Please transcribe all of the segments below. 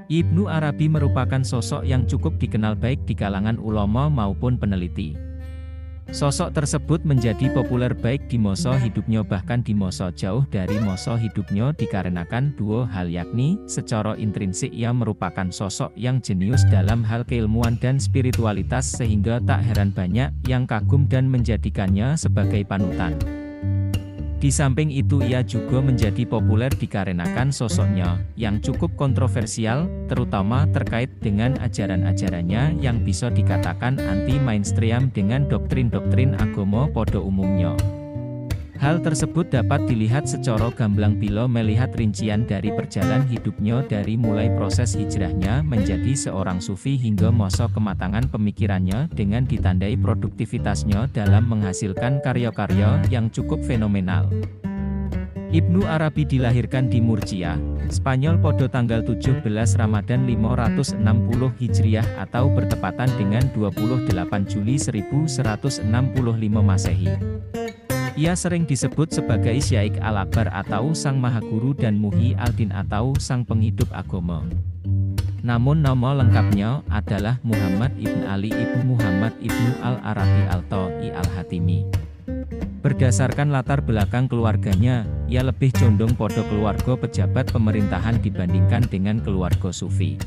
Ibnu Arabi merupakan sosok yang cukup dikenal baik di kalangan ulama maupun peneliti. Sosok tersebut menjadi populer baik di masa hidupnya bahkan di masa jauh dari masa hidupnya dikarenakan dua hal, yakni secara intrinsik ia merupakan sosok yang jenius dalam hal keilmuan dan spiritualitas sehingga tak heran banyak yang kagum dan menjadikannya sebagai panutan. Di samping itu ia juga menjadi populer dikarenakan sosoknya yang cukup kontroversial, terutama terkait dengan ajaran-ajarannya yang bisa dikatakan anti-mainstream dengan doktrin-doktrin agama pada umumnya. Hal tersebut dapat dilihat secara gamblang bila melihat rincian dari perjalanan hidupnya dari mulai proses hijrahnya menjadi seorang sufi hingga masa kematangan pemikirannya dengan ditandai produktivitasnya dalam menghasilkan karya-karya yang cukup fenomenal. Ibnu Arabi dilahirkan di Murcia, Spanyol pada tanggal 17 Ramadan 560 Hijriah atau bertepatan dengan 28 Juli 1165 Masehi. Ia sering disebut sebagai Syaikh Al-Akbar atau Sang Mahaguru dan Muhyi Al-Din atau Sang Penghidup Agama. Namun nama lengkapnya adalah Muhammad ibn Ali ibn Muhammad ibn Al-Arabi Al-Ta'i Al-Hatimi. Berdasarkan latar belakang keluarganya, ia lebih condong pada keluarga pejabat pemerintahan dibandingkan dengan keluarga sufi.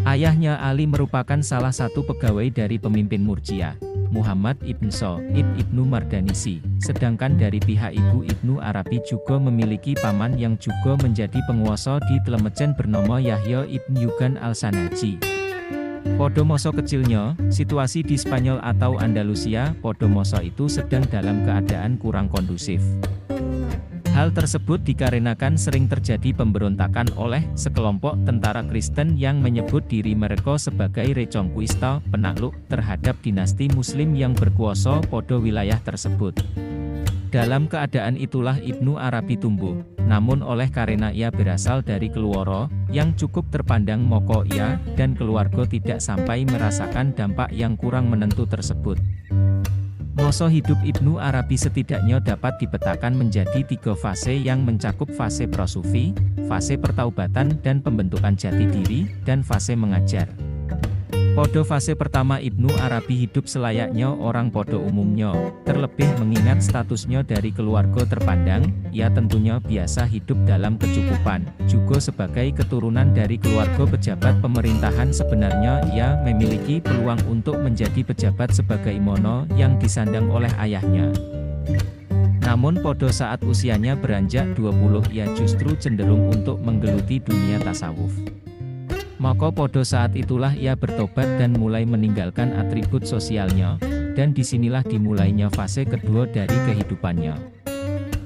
Ayahnya Ali merupakan salah satu pegawai dari pemimpin Murcia, Muhammad ibn Sa'id ibnu Mardanisi, sedangkan dari pihak ibu Ibnu Arabi juga memiliki paman yang juga menjadi penguasa di Tlemcen bernama Yahya ibn Yugan al-Sanaji. Pada masa kecilnya, situasi di Spanyol atau Andalusia pada masa itu sedang dalam keadaan kurang kondusif. Hal tersebut dikarenakan sering terjadi pemberontakan oleh sekelompok tentara Kristen yang menyebut diri mereka sebagai Reconquista, penakluk terhadap dinasti Muslim yang berkuasa pada wilayah tersebut. Dalam keadaan itulah Ibnu Arabi tumbuh, namun oleh karena ia berasal dari keluarga yang cukup terpandang maka ia dan keluarga tidak sampai merasakan dampak yang kurang menentu tersebut. Masa hidup Ibnu Arabi setidaknya dapat dipetakan menjadi 3 fase yang mencakup fase prasufi, fase pertaubatan dan pembentukan jati diri, dan fase mengajar. Pada fase pertama Ibnu Arabi hidup selayaknya orang pada umumnya, terlebih mengingat statusnya dari keluarga terpandang, ia tentunya biasa hidup dalam kecukupan. Juga sebagai keturunan dari keluarga pejabat pemerintahan sebenarnya ia memiliki peluang untuk menjadi pejabat sebagaimana yang disandang oleh ayahnya. Namun pada saat usianya beranjak 20 ia justru cenderung untuk menggeluti dunia tasawuf. Maka pada saat itulah ia bertobat dan mulai meninggalkan atribut sosialnya, dan disinilah dimulainya fase kedua dari kehidupannya.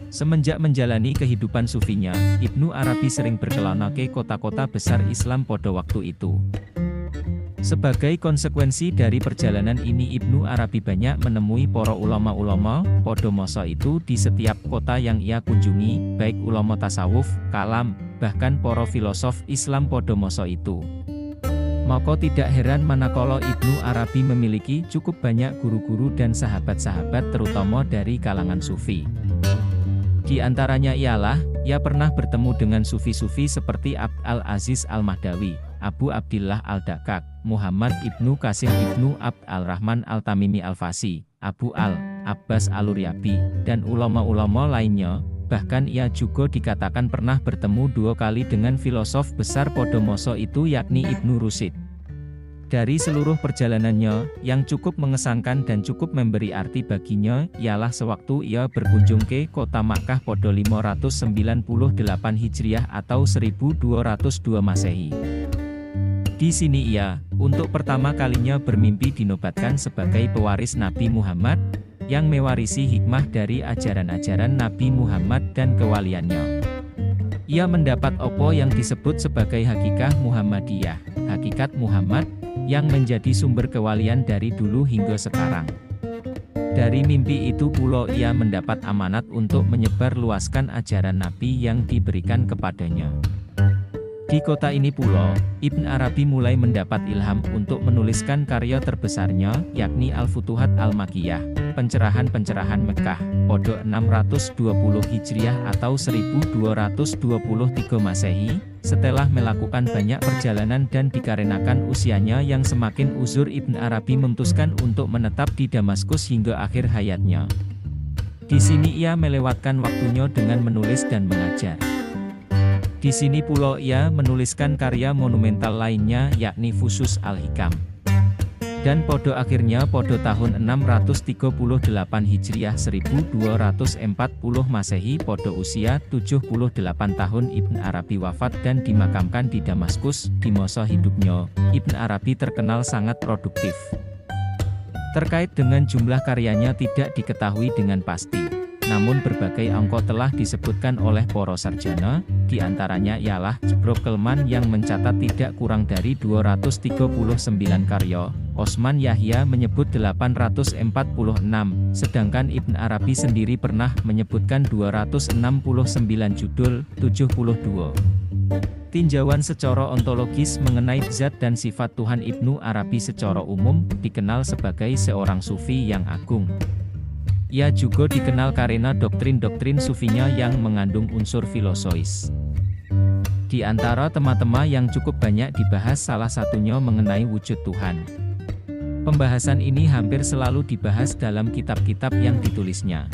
Semenjak menjalani kehidupan sufinya, Ibnu Arabi sering berkelana ke kota-kota besar Islam pada waktu itu. Sebagai konsekuensi dari perjalanan ini Ibnu Arabi banyak menemui para ulama-ulama pada masa itu di setiap kota yang ia kunjungi, baik ulama tasawuf, kalam, bahkan para filosof Islam pada masa itu. Maka tidak heran manakala Ibnu Arabi memiliki cukup banyak guru-guru dan sahabat-sahabat terutama dari kalangan sufi. Di antaranya ialah, ia pernah bertemu dengan sufi-sufi seperti Abd al-Aziz al-Mahdawi, Abu Abdillah al-Dakak, Muhammad ibnu Qasim ibnu Abd al-Rahman al-Tamimi al-Fasi, Abu al-Abbas al-Uryabi, dan ulama-ulama lainnya. Bahkan ia juga dikatakan pernah bertemu 2 kali dengan filosof besar pada masa itu yakni Ibnu Rushd. Dari seluruh perjalanannya, yang cukup mengesankan dan cukup memberi arti baginya, ialah sewaktu ia berkunjung ke kota Makkah pada 598 Hijriah atau 1202 Masehi. Di sini ia, untuk pertama kalinya bermimpi dinobatkan sebagai pewaris Nabi Muhammad, yang mewarisi hikmah dari ajaran-ajaran Nabi Muhammad dan kewaliannya. Ia mendapat apa yang disebut sebagai hakikah Muhammadiyah, hakikat Muhammad, yang menjadi sumber kewalian dari dulu hingga sekarang. Dari mimpi itu pula ia mendapat amanat untuk menyebarluaskan ajaran Nabi yang diberikan kepadanya. Di kota ini pula, Ibn Arabi mulai mendapat ilham untuk menuliskan karya terbesarnya, yakni Al-Futuhat Al-Makkiyah, pencerahan-pencerahan Mekah, pada 620 Hijriah atau 1223 Masehi, setelah melakukan banyak perjalanan dan dikarenakan usianya yang semakin uzur, Ibn Arabi memutuskan untuk menetap di Damaskus hingga akhir hayatnya. Di sini ia melewatkan waktunya dengan menulis dan mengajar. Di sini pula ia menuliskan karya monumental lainnya yakni Fusus Al-Hikam. Dan podo akhirnya podo tahun 638 Hijriah 1240 Masehi podo usia 78 tahun Ibn Arabi wafat dan dimakamkan di Damaskus. Di masa hidupnya, Ibn Arabi terkenal sangat produktif. Terkait dengan jumlah karyanya tidak diketahui dengan pasti, namun berbagai angka telah disebutkan oleh para sarjana, di antaranya ialah Brokelman yang mencatat tidak kurang dari 239 karya, Osman Yahya menyebut 846, sedangkan Ibn Arabi sendiri pernah menyebutkan 269 judul, 72. Tinjauan secara ontologis mengenai zat dan sifat Tuhan. Ibnu Arabi secara umum dikenal sebagai seorang sufi yang agung. Ia juga dikenal karena doktrin-doktrin sufinya yang mengandung unsur filosofis. Di antara tema-tema yang cukup banyak dibahas salah satunya mengenai wujud Tuhan. Pembahasan ini hampir selalu dibahas dalam kitab-kitab yang ditulisnya.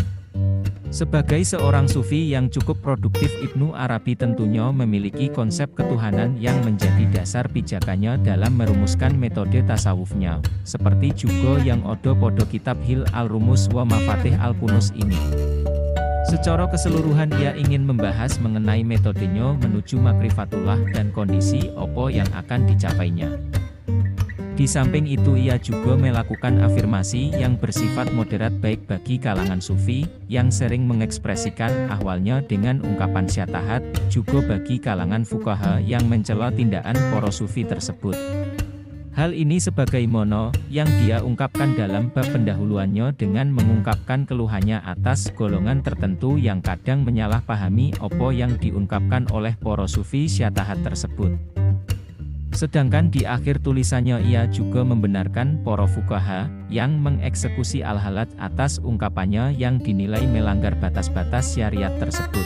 Sebagai seorang sufi yang cukup produktif, Ibnu Arabi tentunya memiliki konsep ketuhanan yang menjadi dasar pijakannya dalam merumuskan metode tasawufnya, seperti juga yang ada pada kitab Hil al-Rumus wa Mafatih al-Kunuz ini. Secara keseluruhan ia ingin membahas mengenai metodenya menuju makrifatullah dan kondisi apa yang akan dicapainya. Di samping itu ia juga melakukan afirmasi yang bersifat moderat baik bagi kalangan sufi, yang sering mengekspresikan ahwalnya dengan ungkapan syatahat, juga bagi kalangan fuqaha yang mencela tindakan para sufi tersebut. Hal ini sebagaimana yang dia ungkapkan dalam bab pendahuluannya dengan mengungkapkan keluhannya atas golongan tertentu yang kadang menyalahpahami apa yang diungkapkan oleh para sufi syatahat tersebut. Sedangkan di akhir tulisannya ia juga membenarkan para fuqaha yang mengeksekusi al-halat atas ungkapannya yang dinilai melanggar batas-batas syariat tersebut.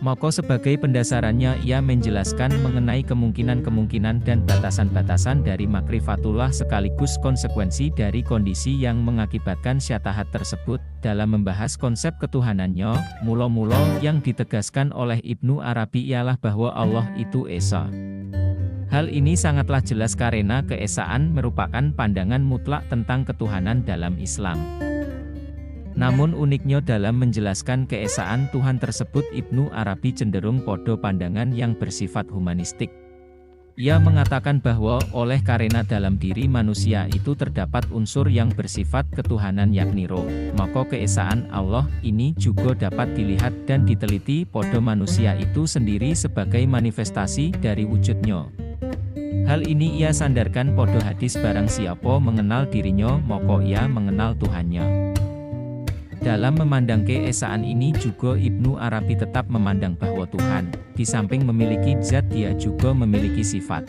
Maka sebagai pendasarannya ia menjelaskan mengenai kemungkinan-kemungkinan dan batasan-batasan dari makrifatullah sekaligus konsekuensi dari kondisi yang mengakibatkan syatahat tersebut. Dalam membahas konsep ketuhanannya, mula-mula yang ditegaskan oleh Ibnu Arabi ialah bahwa Allah itu Esa. Hal ini sangatlah jelas karena keesaan merupakan pandangan mutlak tentang ketuhanan dalam Islam. Namun uniknya dalam menjelaskan keesaan Tuhan tersebut, Ibnu Arabi cenderung pada pandangan yang bersifat humanistik. Ia mengatakan bahwa oleh karena dalam diri manusia itu terdapat unsur yang bersifat ketuhanan yakni roh, maka keesaan Allah ini juga dapat dilihat dan diteliti pada manusia itu sendiri sebagai manifestasi dari wujudnya. Hal ini ia sandarkan pada hadis barang siapa mengenal dirinya maka ia mengenal Tuhannya. Dalam memandang keesaan ini juga Ibnu Arabi tetap memandang bahwa Tuhan, di samping memiliki zat dia juga memiliki sifat.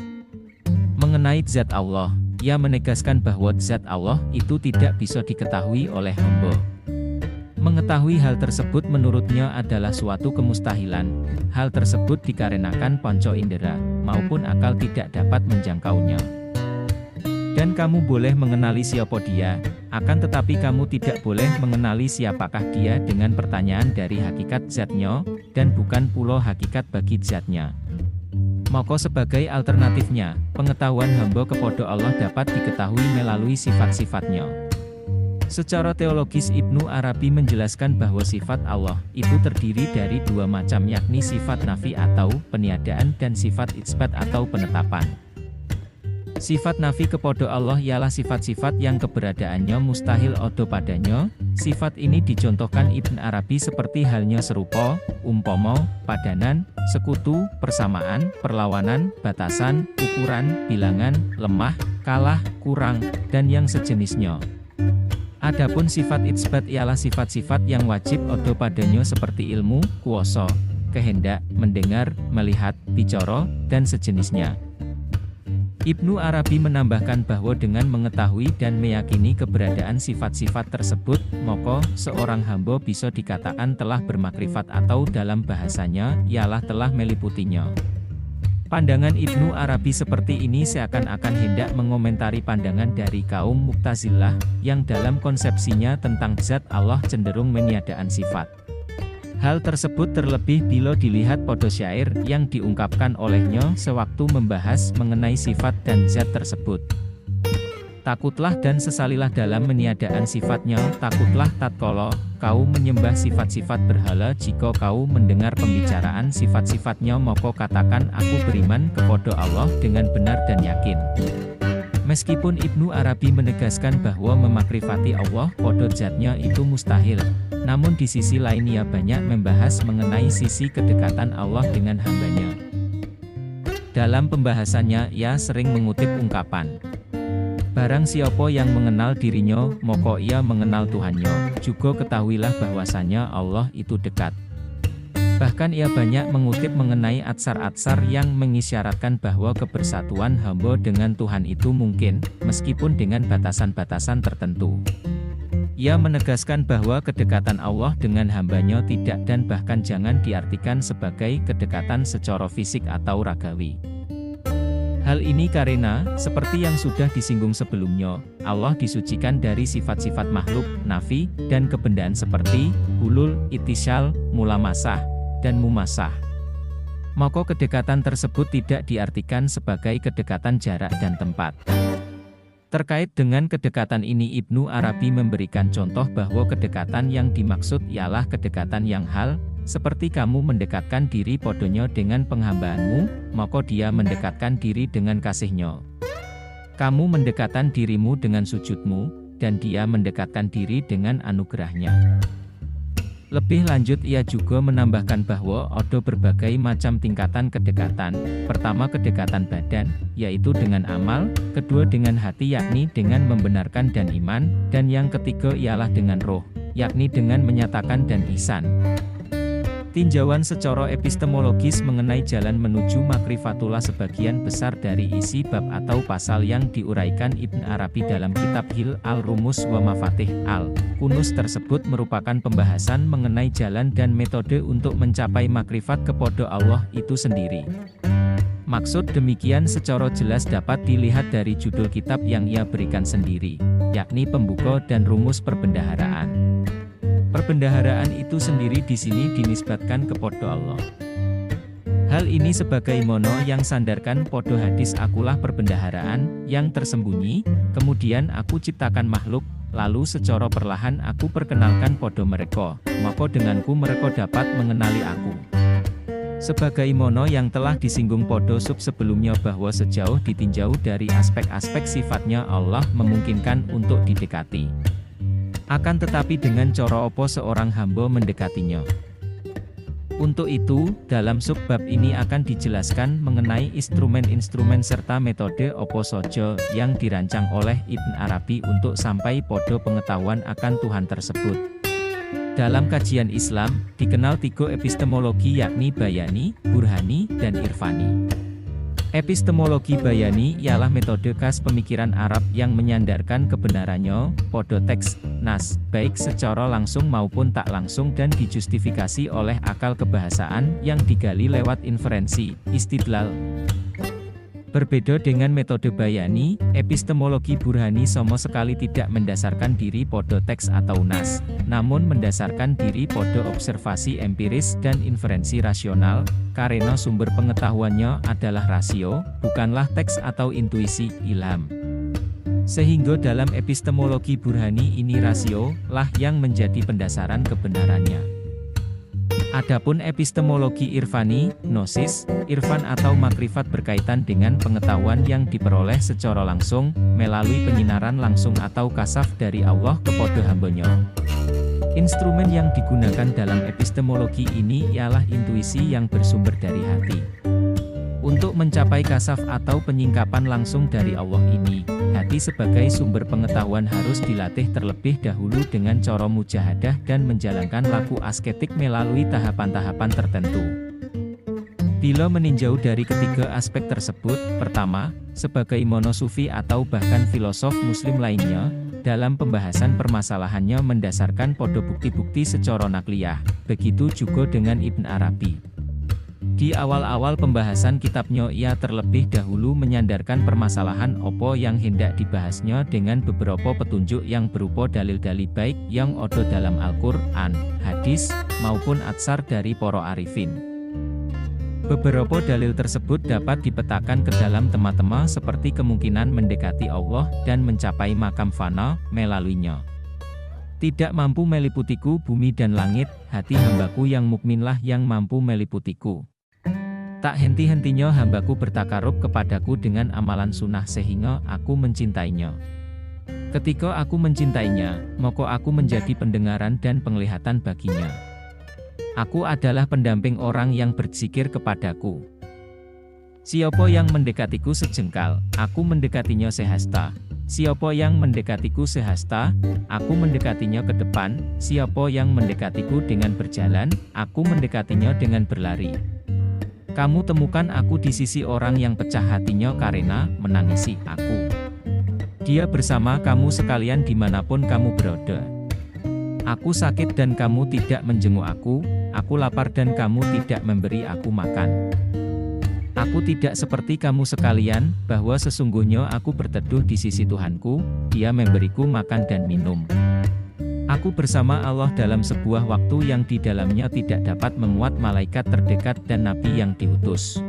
Mengenai zat Allah, ia menegaskan bahwa zat Allah itu tidak bisa diketahui oleh hamba. Mengetahui hal tersebut menurutnya adalah suatu kemustahilan. Hal tersebut dikarenakan panca indera maupun akal tidak dapat menjangkaunya. Dan kamu boleh mengenali siapa dia, akan tetapi kamu tidak boleh mengenali siapakah dia dengan pertanyaan dari hakikat zatnya, dan bukan pula hakikat bagi zatnya. Maka sebagai alternatifnya, pengetahuan hamba kepada Allah dapat diketahui melalui sifat-sifatnya. Secara teologis Ibnu Arabi menjelaskan bahwa sifat Allah itu terdiri dari dua macam yakni sifat nafi atau peniadaan dan sifat itsbat atau penetapan. Sifat nafi kepada Allah ialah sifat-sifat yang keberadaannya mustahil ada padanya. Sifat ini dicontohkan Ibn Arabi seperti halnya serupa, umpama, padanan, sekutu, persamaan, perlawanan, batasan, ukuran, bilangan, lemah, kalah, kurang, dan yang sejenisnya. Adapun sifat itsbat ialah sifat-sifat yang wajib ada padanya seperti ilmu, kuwasa, kehendak, mendengar, melihat, bicara, dan sejenisnya. Ibnu Arabi menambahkan bahwa dengan mengetahui dan meyakini keberadaan sifat-sifat tersebut, maka seorang hamba bisa dikatakan telah bermakrifat atau dalam bahasanya, ialah telah meliputinya. Pandangan Ibnu Arabi seperti ini seakan-akan hendak mengomentari pandangan dari kaum Mu'tazilah, yang dalam konsepsinya tentang zat Allah cenderung meniadaan sifat. Hal tersebut terlebih bila dilihat pada syair yang diungkapkan olehnya sewaktu membahas mengenai sifat dan zat tersebut. Takutlah dan sesalilah dalam meniadaan sifatnya, takutlah tatkala kau menyembah sifat-sifat berhala. Jika kau mendengar pembicaraan sifat-sifatnya, maka katakan aku beriman kepada Allah dengan benar dan yakin. Meskipun Ibnu Arabi menegaskan bahwa memakrifati Allah pada zatnya itu mustahil, namun di sisi lain ia banyak membahas mengenai sisi kedekatan Allah dengan hambanya. Dalam pembahasannya ia sering mengutip ungkapan, barang siapa yang mengenal dirinya, maka ia mengenal Tuhannya. Juga ketahuilah bahwasanya Allah itu dekat. Bahkan ia banyak mengutip mengenai atsar-atsar yang mengisyaratkan bahwa kebersatuan hamba dengan Tuhan itu mungkin, meskipun dengan batasan-batasan tertentu. Ia menegaskan bahwa kedekatan Allah dengan hambanya tidak dan bahkan jangan diartikan sebagai kedekatan secara fisik atau ragawi. Hal ini karena, seperti yang sudah disinggung sebelumnya, Allah disucikan dari sifat-sifat makhluk, nafi, dan kebendaan seperti hulul, itisal, mulamasah, dan mumasah. Maka kedekatan tersebut tidak diartikan sebagai kedekatan jarak dan tempat. Terkait dengan kedekatan ini Ibnu Arabi memberikan contoh bahwa kedekatan yang dimaksud ialah kedekatan yang hal, seperti kamu mendekatkan diri padanya dengan penghambaanmu, maka dia mendekatkan diri dengan kasihnya. Kamu mendekatkan dirimu dengan sujudmu, dan dia mendekatkan diri dengan anugerahnya. Lebih lanjut ia juga menambahkan bahwa ada berbagai macam tingkatan kedekatan. Pertama kedekatan badan, yaitu dengan amal, kedua dengan hati yakni dengan membenarkan dan iman, dan yang ketiga ialah dengan roh, yakni dengan menyatakan dan ihsan. Tinjauan secara epistemologis mengenai jalan menuju makrifatullah sebagian besar dari isi bab atau pasal yang diuraikan Ibn Arabi dalam kitab Hil al-Rumus wa Mafatih al-Kunuz tersebut merupakan pembahasan mengenai jalan dan metode untuk mencapai makrifat kepada Allah itu sendiri. Maksud demikian secara jelas dapat dilihat dari judul kitab yang ia berikan sendiri, yakni Pembuka dan Rumus Perbendaharaan. Perbendaharaan itu sendiri di sini dinisbatkan kepada Allah. Hal ini sebagaimana yang sandarkan pada hadis akulah perbendaharaan yang tersembunyi, kemudian aku ciptakan makhluk, lalu secara perlahan aku perkenalkan pada mereka, maka denganku mereka dapat mengenali aku. Sebagaimana yang telah disinggung pada sub sebelumnya bahwa sejauh ditinjau dari aspek-aspek sifatnya Allah memungkinkan untuk didekati. Akan tetapi dengan cara apa seorang hamba mendekatinya. Untuk itu, dalam subbab ini akan dijelaskan mengenai instrumen-instrumen serta metode apa saja yang dirancang oleh Ibn Arabi untuk sampai pada pengetahuan akan Tuhan tersebut. Dalam kajian Islam, dikenal tiga epistemologi yakni bayani, burhani, dan irfani. Epistemologi bayani ialah metode khas pemikiran Arab yang menyandarkan kebenarannya pada teks, nas, baik secara langsung maupun tak langsung dan dijustifikasi oleh akal kebahasaan yang digali lewat inferensi, istidlal. Berbeda dengan metode bayani, epistemologi burhani sama sekali tidak mendasarkan diri pada teks atau nas, namun mendasarkan diri pada observasi empiris dan inferensi rasional, karena sumber pengetahuannya adalah rasio, bukanlah teks atau intuisi, ilham. Sehingga dalam epistemologi burhani ini rasio lah yang menjadi pendasaran kebenarannya. Adapun epistemologi irfani, gnosis, irfan atau makrifat berkaitan dengan pengetahuan yang diperoleh secara langsung, melalui penyinaran langsung atau kasaf dari Allah kepada hambanya. Instrumen yang digunakan dalam epistemologi ini ialah intuisi yang bersumber dari hati. Untuk mencapai kasaf atau penyingkapan langsung dari Allah ini, hati sebagai sumber pengetahuan harus dilatih terlebih dahulu dengan cara mujahadah dan menjalankan laku asketik melalui tahapan-tahapan tertentu. Bila meninjau dari ketiga aspek tersebut, pertama, sebagaimana sufi atau bahkan filosof muslim lainnya, dalam pembahasan permasalahannya mendasarkan pada bukti-bukti secara nakliyah, begitu juga dengan Ibn Arabi. Di awal-awal pembahasan kitabnya ia terlebih dahulu menyandarkan permasalahan opo yang hendak dibahasnya dengan beberapa petunjuk yang berupa dalil-dalil baik yang ada dalam Al-Quran, hadis, maupun atsar dari para arifin. Beberapa dalil tersebut dapat dipetakan ke dalam tema-tema seperti kemungkinan mendekati Allah dan mencapai makam fana melaluinya. Tidak mampu meliputiku bumi dan langit, hati hambaku yang mukminlah yang mampu meliputiku. Tak henti-hentinya hambaku bertakarub kepadaku dengan amalan sunnah sehingga aku mencintainya. Ketika aku mencintainya, maka aku menjadi pendengaran dan penglihatan baginya. Aku adalah pendamping orang yang berzikir kepadaku. Siapa yang mendekatiku sejengkal, aku mendekatinya sehasta. Siapa yang mendekatiku sehasta, aku mendekatinya ke depan. Siapa yang mendekatiku dengan berjalan, aku mendekatinya dengan berlari. Kamu temukan aku di sisi orang yang pecah hatinya karena menangisi aku. Dia bersama kamu sekalian dimanapun kamu berada. Aku sakit dan kamu tidak menjenguk aku lapar dan kamu tidak memberi aku makan. Aku tidak seperti kamu sekalian, bahwa sesungguhnya aku berteduh di sisi Tuhanku, Dia memberiku makan dan minum. Aku bersama Allah dalam sebuah waktu yang di dalamnya tidak dapat memuat malaikat terdekat dan nabi yang diutus.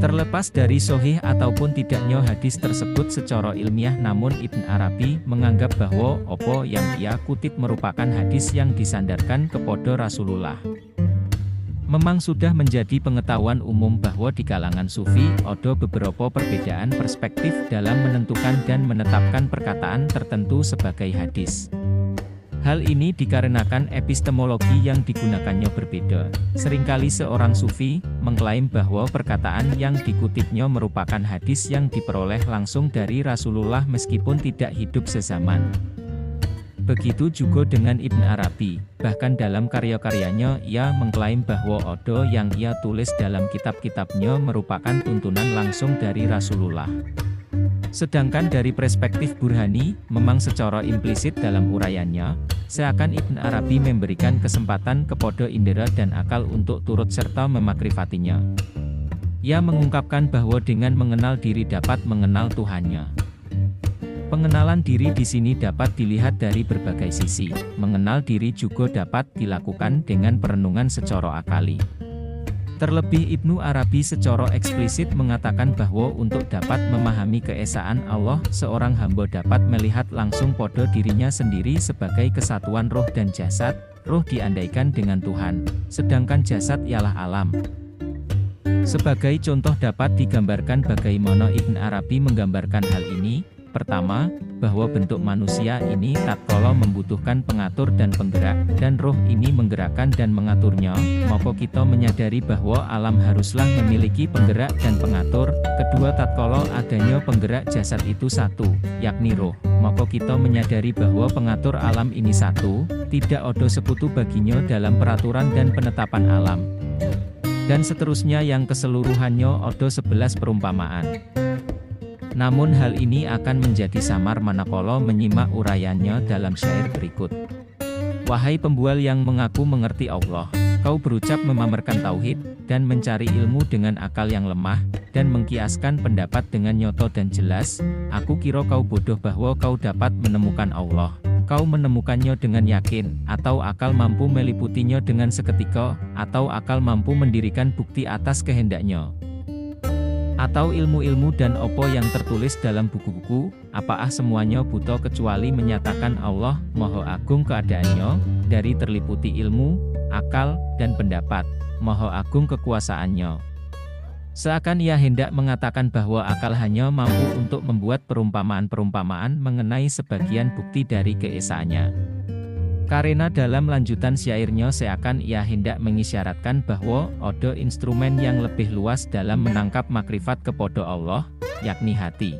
Terlepas dari sahih ataupun tidaknya hadis tersebut secara ilmiah, namun Ibn Arabi menganggap bahwa apa yang ia kutip merupakan hadis yang disandarkan kepada Rasulullah. Memang sudah menjadi pengetahuan umum bahwa di kalangan sufi ada beberapa perbedaan perspektif dalam menentukan dan menetapkan perkataan tertentu sebagai hadis. Hal ini dikarenakan epistemologi yang digunakannya berbeda. Seringkali seorang sufi mengklaim bahwa perkataan yang dikutipnya merupakan hadis yang diperoleh langsung dari Rasulullah meskipun tidak hidup sezaman. Begitu juga dengan Ibn Arabi, bahkan dalam karya-karyanya ia mengklaim bahwa ada yang ia tulis dalam kitab-kitabnya merupakan tuntunan langsung dari Rasulullah. Sedangkan dari perspektif Burhani, memang secara implisit dalam uraiannya, seakan Ibn Arabi memberikan kesempatan kepada indera dan akal untuk turut serta memakrifatinya. Ia mengungkapkan bahwa dengan mengenal diri dapat mengenal Tuhannya. Pengenalan diri di sini dapat dilihat dari berbagai sisi. Mengenal diri juga dapat dilakukan dengan perenungan secara akali. Terlebih Ibnu Arabi secara eksplisit mengatakan bahwa untuk dapat memahami keesaan Allah, seorang hamba dapat melihat langsung pada dirinya sendiri sebagai kesatuan roh dan jasad. Roh diandaikan dengan Tuhan, sedangkan jasad ialah alam. Sebagai contoh dapat digambarkan bagaimana Ibn Arabi menggambarkan hal ini. Pertama, bahwa bentuk manusia ini tatkala membutuhkan pengatur dan penggerak, dan roh ini menggerakkan dan mengaturnya, maka kita menyadari bahwa alam haruslah memiliki penggerak dan pengatur. Kedua, tatkala adanya penggerak jasad itu satu, yakni roh, maka kita menyadari bahwa pengatur alam ini satu, tidak ada sekutu baginya dalam peraturan dan penetapan alam. Dan seterusnya yang keseluruhannya ada 11 perumpamaan. Namun hal ini akan menjadi samar manakala menyimak uraiannya dalam syair berikut. Wahai pembual yang mengaku mengerti Allah, kau berucap memamerkan tauhid, dan mencari ilmu dengan akal yang lemah, dan mengkiaskan pendapat dengan nyoto dan jelas. Aku kira kau bodoh bahwa kau dapat menemukan Allah. Kau menemukannya dengan yakin, atau akal mampu meliputinya dengan seketika, atau akal mampu mendirikan bukti atas kehendaknya. Atau ilmu-ilmu dan opo yang tertulis dalam buku-buku, apakah semuanya buta kecuali menyatakan Allah Maha Agung keadaannya, dari terliputi ilmu, akal, dan pendapat, Maha Agung kekuasaannya. Seakan ia hendak mengatakan bahwa akal hanya mampu untuk membuat perumpamaan-perumpamaan mengenai sebagian bukti dari keesaannya. Karena dalam lanjutan syairnya seakan ia hendak mengisyaratkan bahwa ada instrumen yang lebih luas dalam menangkap makrifat kepada Allah, yakni hati.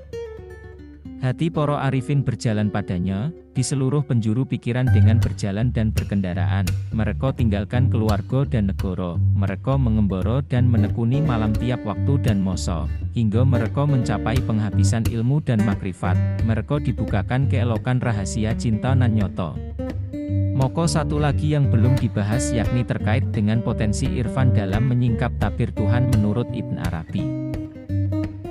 Hati para arifin berjalan padanya, di seluruh penjuru pikiran dengan berjalan dan berkendaraan. Mereka tinggalkan keluarga dan negara, mereka mengembara dan menekuni malam tiap waktu dan masa, hingga mereka mencapai penghabisan ilmu dan makrifat. Mereka dibukakan keelokan rahasia cinta nan nyoto. Moko satu lagi yang belum dibahas yakni terkait dengan potensi irfan dalam menyingkap tabir Tuhan menurut Ibn Arabi.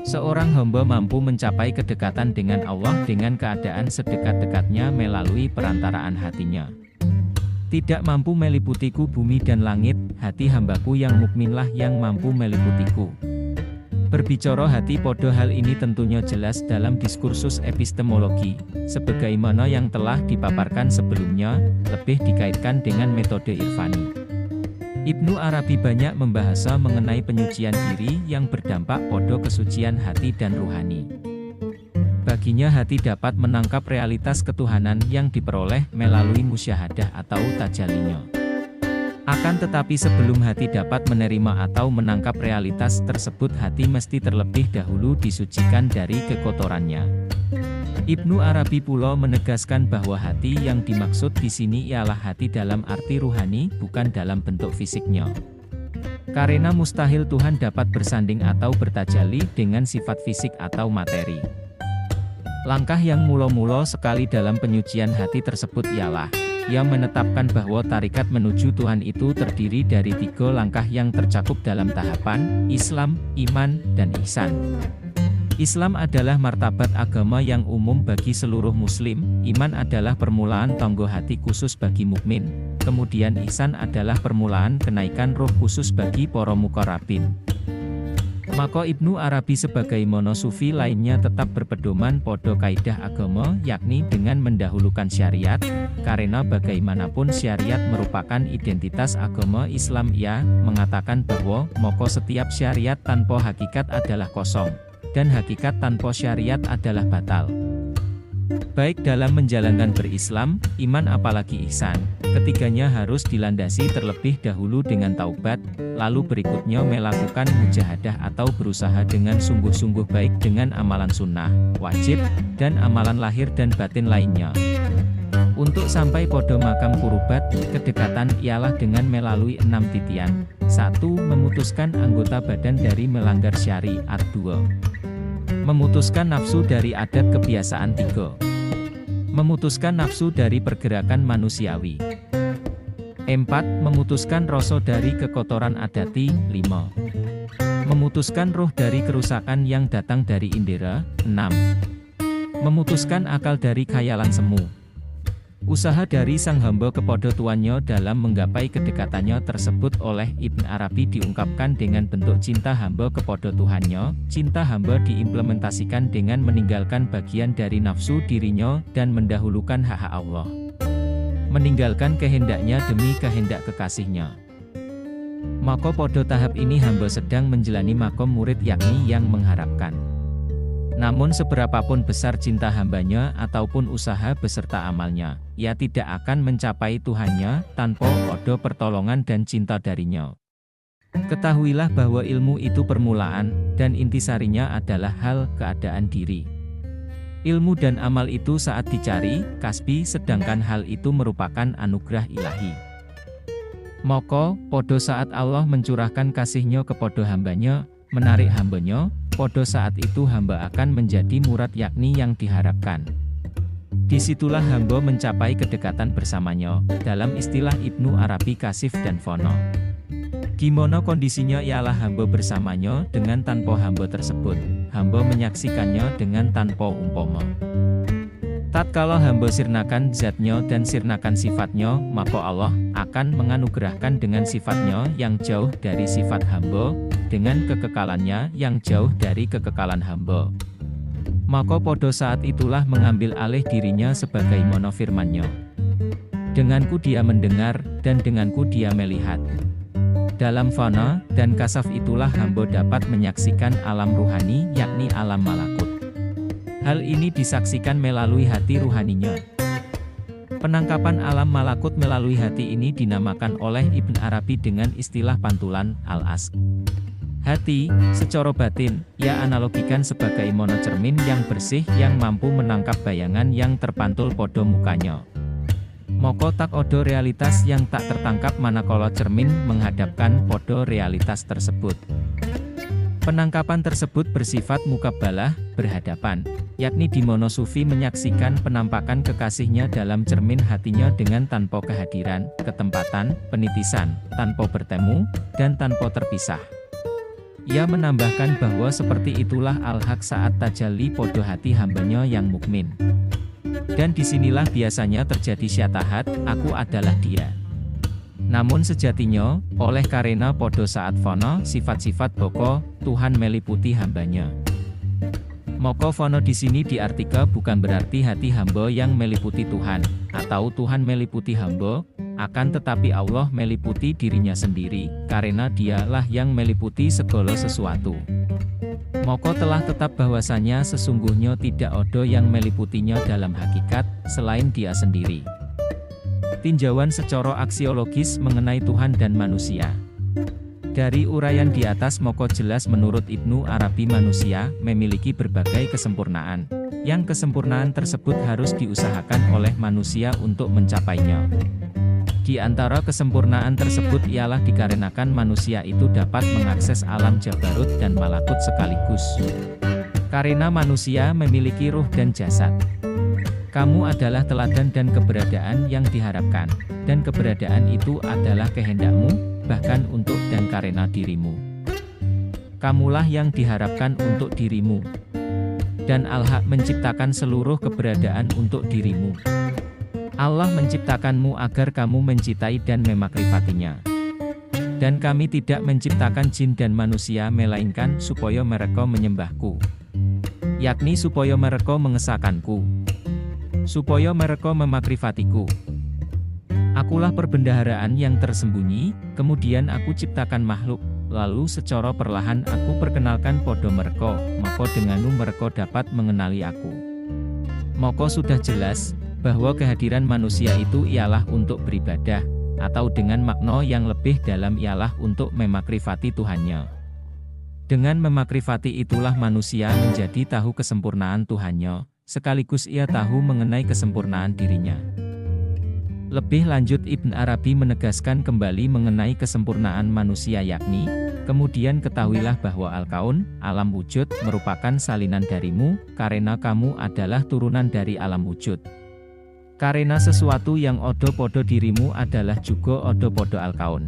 Seorang hamba mampu mencapai kedekatan dengan Allah dengan keadaan sedekat-dekatnya melalui perantaraan hatinya. Tidak mampu meliputiku bumi dan langit, hati hambaku yang mukminlah yang mampu meliputiku. Berbicara hati podo hal ini tentunya jelas dalam diskursus epistemologi, sebagaimana yang telah dipaparkan sebelumnya, lebih dikaitkan dengan metode irfani. Ibnu Arabi banyak membahas mengenai penyucian diri yang berdampak podo kesucian hati dan ruhani. Baginya hati dapat menangkap realitas ketuhanan yang diperoleh melalui musyahadah atau tajallinya. Akan tetapi sebelum hati dapat menerima atau menangkap realitas tersebut, hati mesti terlebih dahulu disucikan dari kekotorannya. Ibnu Arabi pula menegaskan bahwa hati yang dimaksud di sini ialah hati dalam arti ruhani, bukan dalam bentuk fisiknya. Karena mustahil Tuhan dapat bersanding atau bertajalli dengan sifat fisik atau materi. Langkah yang mula-mula sekali dalam penyucian hati tersebut ialah yang menetapkan bahwa tarikat menuju Tuhan itu terdiri dari 3 langkah yang tercakup dalam tahapan Islam, iman, dan ihsan. Islam adalah martabat agama yang umum bagi seluruh muslim, iman adalah permulaan tangga hati khusus bagi mukmin, kemudian ihsan adalah permulaan kenaikan roh khusus bagi para muqarrabin. Maka Ibnu Arabi sebagaimana sufi lainnya tetap berpedoman podo kaidah agama, yakni dengan mendahulukan syariat, karena bagaimanapun syariat merupakan identitas agama Islam. Ia mengatakan bahwa maka setiap syariat tanpa hakikat adalah kosong, dan hakikat tanpa syariat adalah batal. Baik dalam menjalankan berislam, iman apalagi ihsan, ketiganya harus dilandasi terlebih dahulu dengan taubat, lalu berikutnya melakukan mujahadah atau berusaha dengan sungguh-sungguh baik dengan amalan sunnah, wajib, dan amalan lahir dan batin lainnya. Untuk sampai podo makam kurubat, kedekatan ialah dengan melalui 6 titian. 1. Memutuskan anggota badan dari melanggar syariat. 2. Memutuskan nafsu dari adat kebiasaan. 3. Memutuskan nafsu dari pergerakan manusiawi. 4. Memutuskan rasa dari kekotoran adati. 5. Memutuskan roh dari kerusakan yang datang dari indera. 6. Memutuskan akal dari khayalan semu. Usaha dari sang hamba kepada tuannya dalam menggapai kedekatannya tersebut oleh Ibn Arabi diungkapkan dengan bentuk cinta hamba kepada Tuhannya. Cinta hamba diimplementasikan dengan meninggalkan bagian dari nafsu dirinya dan mendahulukan hak-hak Allah. Meninggalkan kehendaknya demi kehendak kekasihnya. Maka pada tahap ini hamba sedang menjalani makom murid, yakni yang mengharapkan. Namun seberapapun besar cinta hambanya ataupun usaha beserta amalnya, ia tidak akan mencapai Tuhannya tanpa ada pertolongan dan cinta darinya. Ketahuilah bahwa ilmu itu permulaan, dan intisarinya adalah hal keadaan diri. Ilmu dan amal itu saat dicari, kasbi, sedangkan hal itu merupakan anugerah ilahi. Maka, pada saat Allah mencurahkan kasihnya kepada hambanya, menarik hambanya, pada saat itu hamba akan menjadi murad, yakni yang diharapkan. Disitulah hamba mencapai kedekatan bersamanya, dalam istilah Ibnu Arabi kasif dan fono. Gimana kondisinya ialah hamba bersamanya dengan tanpa hamba tersebut, hamba menyaksikannya dengan tanpa umpama. Tatkala hamba sirnakan zatnya dan sirnakan sifatnya, maka Allah akan menganugerahkan dengan sifatnya yang jauh dari sifat hamba, dengan kekekalannya yang jauh dari kekekalan hamba. Maka pada saat itulah mengambil alih dirinya sebagaimana firman-Nya. Denganku dia mendengar, dan denganku dia melihat. Dalam fana dan kasaf itulah hamba dapat menyaksikan alam ruhani, yakni alam malakut. Hal ini disaksikan melalui hati ruhaninya. Penangkapan alam malakut melalui hati ini dinamakan oleh Ibn Arabi dengan istilah pantulan, al-asq. Hati, secara batin, ia analogikan sebagai cermin yang bersih yang mampu menangkap bayangan yang terpantul pada mukanya. Maka tak ada realitas yang tak tertangkap manakala cermin menghadapkan pada realitas tersebut. Penangkapan tersebut bersifat mukabalah, berhadapan, yakni di mana Sufi menyaksikan penampakan kekasihnya dalam cermin hatinya dengan tanpa kehadiran, ketempatan, penitisan, tanpa bertemu, dan tanpa terpisah. Ia menambahkan bahwa seperti itulah al-haq saat tajalli podo hati hambanya yang mukmin. Dan disinilah biasanya terjadi syatahat, aku adalah dia. Namun sejatinya, oleh karena podo saat fono, sifat-sifat boko, Tuhan meliputi hambanya. Moko fono di sini diartikan bukan berarti hati hamba yang meliputi Tuhan, atau Tuhan meliputi hamba, akan tetapi Allah meliputi dirinya sendiri, karena dialah yang meliputi segala sesuatu. Moko telah tetap bahwasanya sesungguhnya tidak ada yang meliputinya dalam hakikat, selain dia sendiri. Tinjauan secara aksiologis mengenai Tuhan dan manusia. Dari uraian di atas moko jelas menurut Ibnu Arabi manusia memiliki berbagai kesempurnaan, yang kesempurnaan tersebut harus diusahakan oleh manusia untuk mencapainya. Di antara kesempurnaan tersebut ialah dikarenakan manusia itu dapat mengakses alam jabarut dan malakut sekaligus. Karena manusia memiliki ruh dan jasad. Kamu adalah teladan dan keberadaan yang diharapkan, dan keberadaan itu adalah kehendakmu, bahkan untuk dan karena dirimu. Kamulah yang diharapkan untuk dirimu. Dan al-haq menciptakan seluruh keberadaan untuk dirimu. Allah menciptakanmu agar kamu mencintai dan memakrifatinya. Dan kami tidak menciptakan jin dan manusia melainkan supaya mereka menyembahku. Yakni supaya mereka mengesahkanku. Supaya mereka memakrifatiku. Akulah perbendaharaan yang tersembunyi, kemudian aku ciptakan makhluk, lalu secara perlahan aku perkenalkan podo mereka, maka denganmu mereka dapat mengenali aku. Maka sudah jelas, bahwa kehadiran manusia itu ialah untuk beribadah, atau dengan makna yang lebih dalam ialah untuk memakrifati Tuhannya. Dengan memakrifati itulah manusia menjadi tahu kesempurnaan Tuhannya, sekaligus ia tahu mengenai kesempurnaan dirinya. Lebih lanjut Ibn Arabi menegaskan kembali mengenai kesempurnaan manusia yakni, kemudian ketahuilah bahwa al-kaun, alam wujud, merupakan salinan darimu, karena kamu adalah turunan dari alam wujud. Karena sesuatu yang odo podo dirimu adalah juga odo podo al-kaun.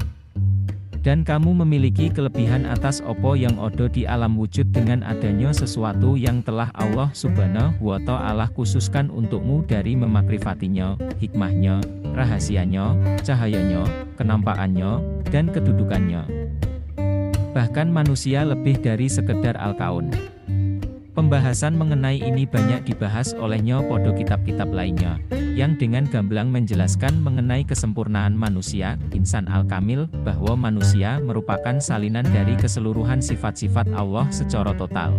Dan kamu memiliki kelebihan atas opo yang odo di alam wujud dengan adanya sesuatu yang telah Allah Subhanahu wa Ta'ala khususkan untukmu dari memakrifatinya, hikmahnya, rahasianya, cahayanya, kenampakannya, dan kedudukannya. Bahkan manusia lebih dari sekedar al-kaun. Pembahasan mengenai ini banyak dibahas olehnya podo kitab-kitab lainnya, yang dengan gamblang menjelaskan mengenai kesempurnaan manusia, insan al-kamil, bahwa manusia merupakan salinan dari keseluruhan sifat-sifat Allah secara total.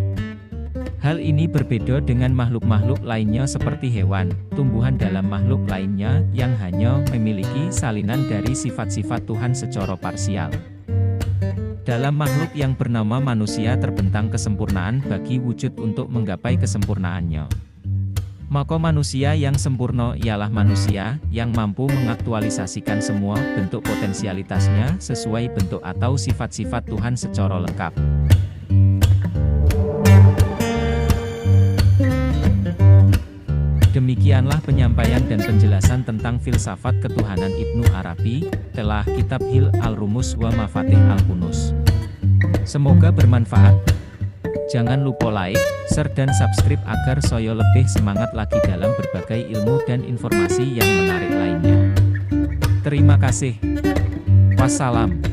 Hal ini berbeda dengan makhluk-makhluk lainnya seperti hewan, tumbuhan dalam makhluk lainnya yang hanya memiliki salinan dari sifat-sifat Tuhan secara parsial. Dalam makhluk yang bernama manusia terbentang kesempurnaan bagi wujud untuk menggapai kesempurnaannya. Maka manusia yang sempurna ialah manusia yang mampu mengaktualisasikan semua bentuk potensialitasnya sesuai bentuk atau sifat-sifat Tuhan secara lengkap. Demikianlah penyampaian dan penjelasan tentang filsafat ketuhanan Ibnu Arabi, telah kitab Hil al-Rumus wa Mafatih al-Kunuz. Semoga bermanfaat. Jangan lupa like, share dan subscribe agar saya lebih semangat lagi dalam berbagai ilmu dan informasi yang menarik lainnya. Terima kasih. Wassalam.